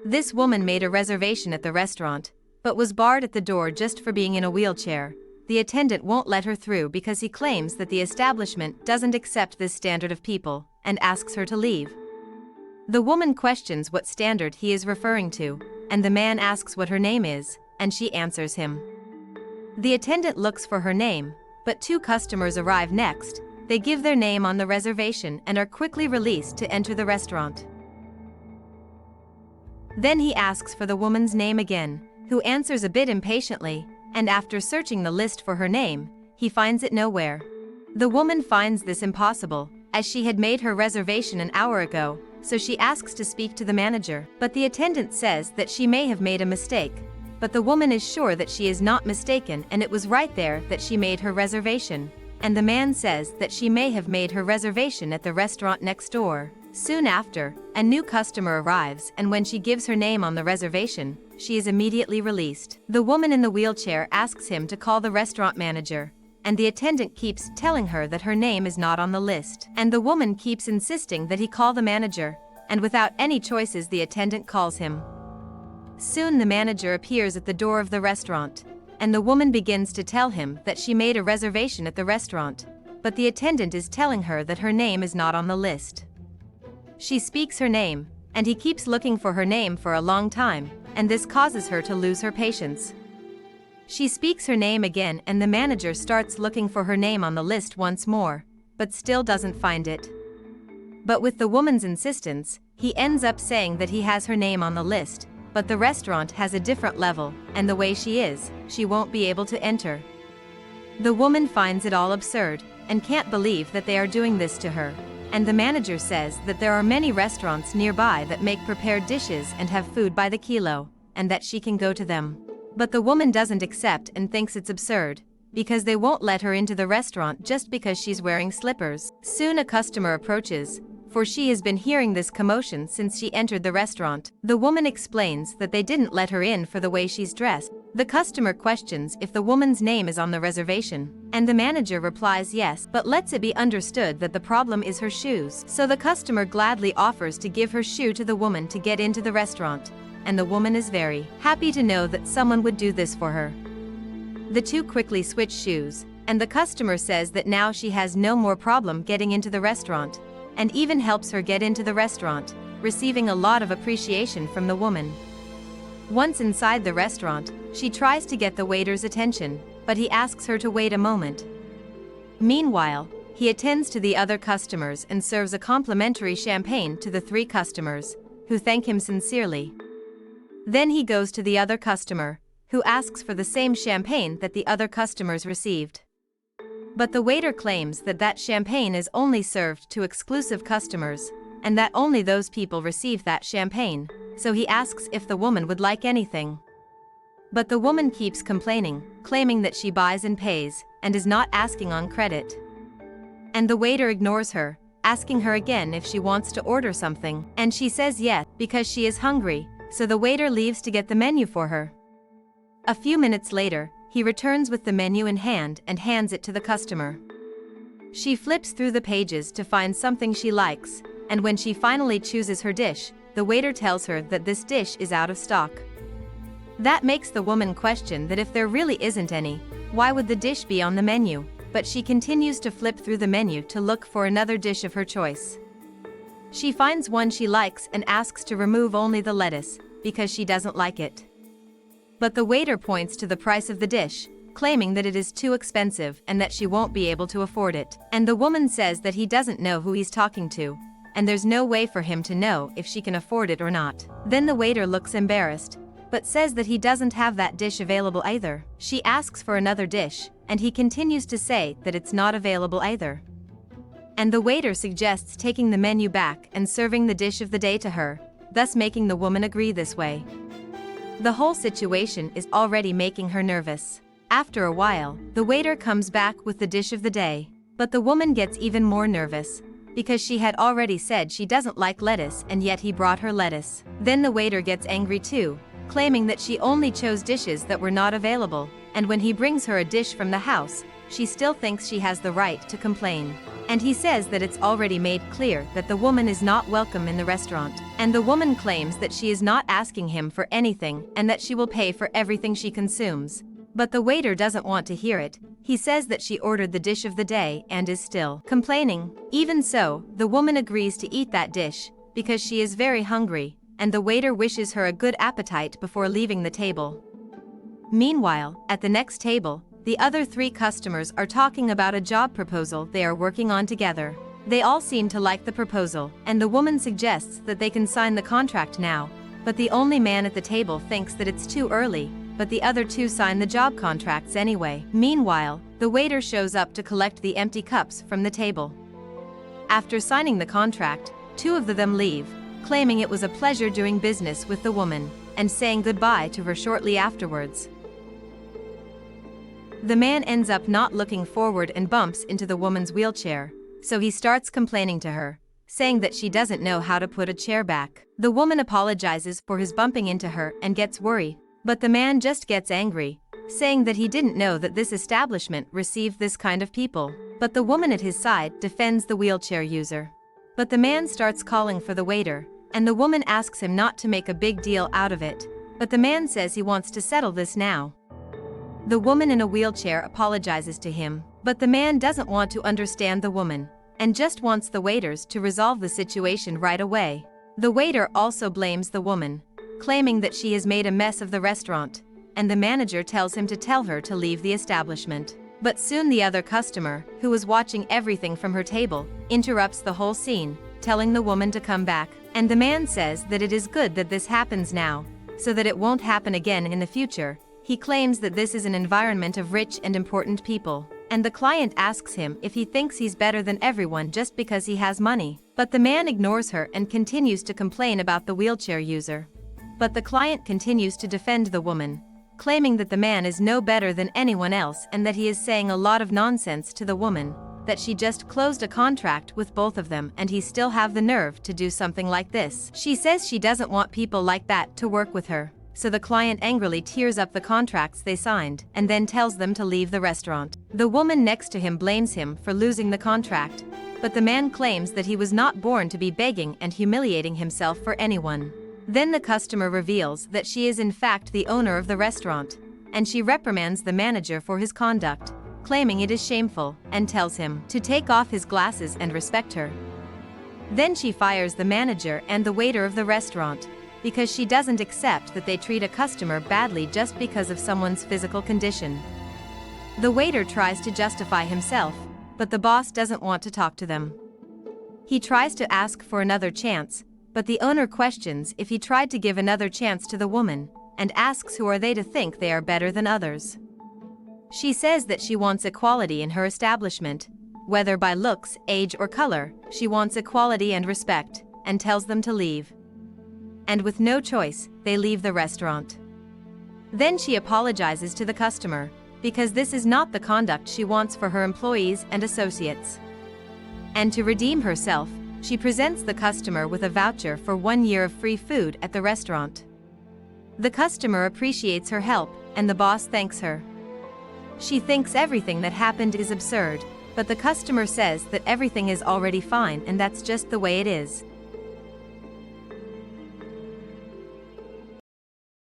This woman made a reservation at the restaurant, but was barred at the door just for being in a wheelchair. The attendant won't let her through because he claims that the establishment doesn't accept this standard of people, and asks her to leave. The woman questions what standard he is referring to, and the man asks what her name is, and she answers him. The attendant looks for her name, but two customers arrive next. They give their name on the reservation and are quickly released to enter the restaurant. Then he asks for the woman's name again, who answers a bit impatiently, and after searching the list for her name, he finds it nowhere. The woman finds this impossible, as she had made her reservation an hour ago, so she asks to speak to the manager, but the attendant says that she may have made a mistake. But the woman is sure that she is not mistaken and it was right there that she made her reservation. And the man says that she may have made her reservation at the restaurant next door. Soon after, a new customer arrives, and when she gives her name on the reservation, she is immediately released. The woman in the wheelchair asks him to call the restaurant manager, and the attendant keeps telling her that her name is not on the list. And the woman keeps insisting that he call the manager, and without any choices the attendant calls him. Soon the manager appears at the door of the restaurant, and the woman begins to tell him that she made a reservation at the restaurant, but the attendant is telling her that her name is not on the list. She speaks her name, and he keeps looking for her name for a long time, and this causes her to lose her patience. She speaks her name again and the manager starts looking for her name on the list once more, but still doesn't find it. But with the woman's insistence, he ends up saying that he has her name on the list, but the restaurant has a different level, and the way she is, she won't be able to enter. The woman finds it all absurd, and can't believe that they are doing this to her, and the manager says that there are many restaurants nearby that make prepared dishes and have food by the kilo, and that she can go to them. But the woman doesn't accept and thinks it's absurd, because they won't let her into the restaurant just because she's wearing slippers. Soon a customer approaches, for she has been hearing this commotion since she entered the restaurant. The woman explains that they didn't let her in for the way she's dressed. The customer questions if the woman's name is on the reservation, and the manager replies yes, but lets it be understood that the problem is her shoes. So the customer gladly offers to give her shoe to the woman to get into the restaurant, and the woman is very happy to know that someone would do this for her. The two quickly switch shoes, and the customer says that now she has no more problem getting into the restaurant, and even helps her get into the restaurant, receiving a lot of appreciation from the woman. Once inside the restaurant, she tries to get the waiter's attention, but he asks her to wait a moment. Meanwhile, he attends to the other customers and serves a complimentary champagne to the three customers, who thank him sincerely. Then he goes to the other customer, who asks for the same champagne that the other customers received. But the waiter claims that that champagne is only served to exclusive customers, and that only those people receive that champagne, so he asks if the woman would like anything. But the woman keeps complaining, claiming that she buys and pays, and is not asking on credit. And the waiter ignores her, asking her again if she wants to order something, and she says yes, because she is hungry, so the waiter leaves to get the menu for her. A few minutes later, he returns with the menu in hand and hands it to the customer. She flips through the pages to find something she likes, and when she finally chooses her dish, the waiter tells her that this dish is out of stock. That makes the woman question that if there really isn't any, why would the dish be on the menu? But she continues to flip through the menu to look for another dish of her choice. She finds one she likes and asks to remove only the lettuce, because she doesn't like it. But the waiter points to the price of the dish, claiming that it is too expensive and that she won't be able to afford it. And the woman says that he doesn't know who he's talking to, and there's no way for him to know if she can afford it or not. Then the waiter looks embarrassed, but says that he doesn't have that dish available either. She asks for another dish, and he continues to say that it's not available either. And the waiter suggests taking the menu back and serving the dish of the day to her, thus making the woman agree this way. The whole situation is already making her nervous. After a while, the waiter comes back with the dish of the day, but the woman gets even more nervous, because she had already said she doesn't like lettuce and yet he brought her lettuce. Then the waiter gets angry too, claiming that she only chose dishes that were not available, and when he brings her a dish from the house, she still thinks she has the right to complain. And he says that it's already made clear that the woman is not welcome in the restaurant, and the woman claims that she is not asking him for anything and that she will pay for everything she consumes. But the waiter doesn't want to hear it. He says that she ordered the dish of the day and is still complaining. Even so, the woman agrees to eat that dish because she is very hungry, and the waiter wishes her a good appetite before leaving the table. Meanwhile, at the next table, the other 3 customers are talking about a job proposal they are working on together. They all seem to like the proposal, and the woman suggests that they can sign the contract now, but the only man at the table thinks that it's too early, but the other 2 sign the job contracts anyway. Meanwhile, the waiter shows up to collect the empty cups from the table. After signing the contract, 2 of them leave, claiming it was a pleasure doing business with the woman, and saying goodbye to her shortly afterwards. The man ends up not looking forward and bumps into the woman's wheelchair, so he starts complaining to her, saying that she doesn't know how to put a chair back. The woman apologizes for his bumping into her and gets worried, but the man just gets angry, saying that he didn't know that this establishment received this kind of people. But the woman at his side defends the wheelchair user. But the man starts calling for the waiter, and the woman asks him not to make a big deal out of it, but the man says he wants to settle this now. The woman in a wheelchair apologizes to him, but the man doesn't want to understand the woman, and just wants the waiters to resolve the situation right away. The waiter also blames the woman, claiming that she has made a mess of the restaurant, and the manager tells him to tell her to leave the establishment. But soon the other customer, who was watching everything from her table, interrupts the whole scene, telling the woman to come back, and the man says that it is good that this happens now, so that it won't happen again in the future. He claims that this is an environment of rich and important people, and the client asks him if he thinks he's better than everyone just because he has money. But the man ignores her and continues to complain about the wheelchair user. But the client continues to defend the woman, claiming that the man is no better than anyone else and that he is saying a lot of nonsense to the woman, that she just closed a contract with both of them and he still have the nerve to do something like this. She says she doesn't want people like that to work with her. So the client angrily tears up the contracts they signed and then tells them to leave the restaurant. The woman next to him blames him for losing the contract, but the man claims that he was not born to be begging and humiliating himself for anyone. Then the customer reveals that she is in fact the owner of the restaurant, and she reprimands the manager for his conduct, claiming it is shameful, and tells him to take off his glasses and respect her. Then she fires the manager and the waiter of the restaurant, because she doesn't accept that they treat a customer badly just because of someone's physical condition. The waiter tries to justify himself, but the boss doesn't want to talk to them. He tries to ask for another chance, but the owner questions if he tried to give another chance to the woman, and asks who are they to think they are better than others. She says that she wants equality in her establishment, whether by looks, age or color. She wants equality and respect, and tells them to leave. And with no choice, they leave the restaurant. Then she apologizes to the customer, because this is not the conduct she wants for her employees and associates. And to redeem herself, she presents the customer with a voucher for 1 year of free food at the restaurant. The customer appreciates her help, and the boss thanks her. She thinks everything that happened is absurd, but the customer says that everything is already fine and that's just the way it is.